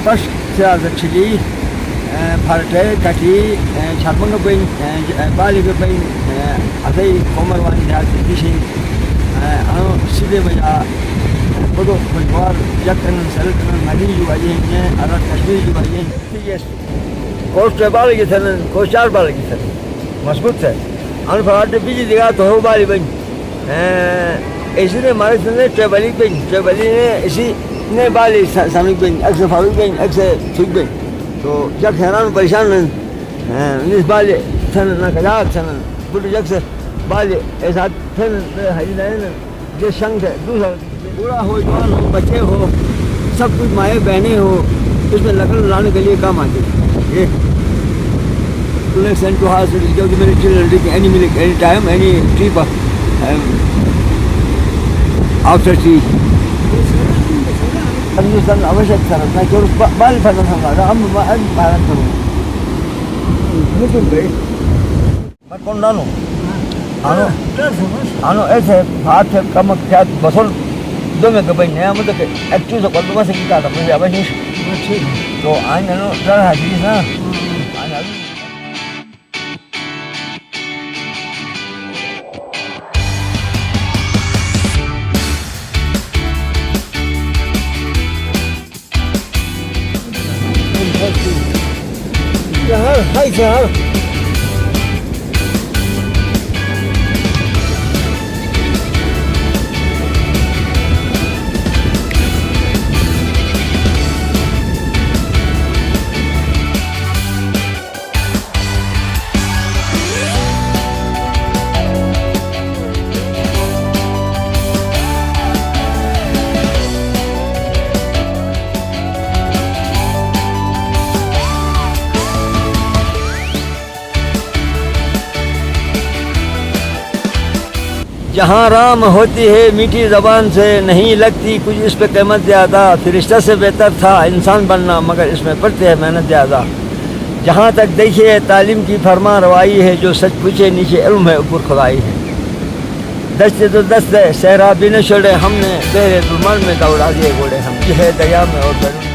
baş shiraz çili, parça kaki, çarpıngı beyin, balığı beyin, adayı komarvan yazdı dişin, ano side baca, bodo bunlar yakının sarıkının Mali yuvayen, Arap Kaşmir yuvayen, yes. Koşar balığı getirin, koşar balığı getirin, mazbutsa. Ano farklı bir diğer tohum balığı beyin, इसने हमारे सामने travelling ने इसी ने बाली Samik Ben अक्सर Farooq Ben अक्सर ठीक Ben तो जब हैरान परेशान इस बाली सन ना कजाक सन बुढ़ जग से बाली ऐसा सन हरियाणा ने जो संग है दूसरा पूरा हो जवान हो बच्चे हो सब कुछ माए बहने हो इसमें लकड़ लाने के लिए काम आती ये sent to hospital give the milk any time any trip after tea Hindustan आवश्यक सरत नाही केवळ बाल फसं सांगा आम्ही भारत करू निकल गए मैं कौन डालो आनो ऐसे हाथ से कम क्या बसल दो में कभी नया मतलब एक्चुअली तो कल बस क्या था मुझे अब नहीं तो आने नो डर है जी ना आने Hai Shahar. जहाँ राम होती है मीठी ज़बान से नहीं लगती कुछ इस पे कीमत ज़्यादा फरिश्ता से बेहतर था इंसान बनना मगर इसमें पड़ती है मेहनत ज़्यादा जहाँ तक देखिए तालीम की फरमा रवाई है जो सच पूछे नीचे इल्म है ऊपर खुदाई है दस्ते तो दस्त है सहरा भी न छोड़े हमने बहरे दुमान में दौड़ा दिए घोड़े हम जो है दया में और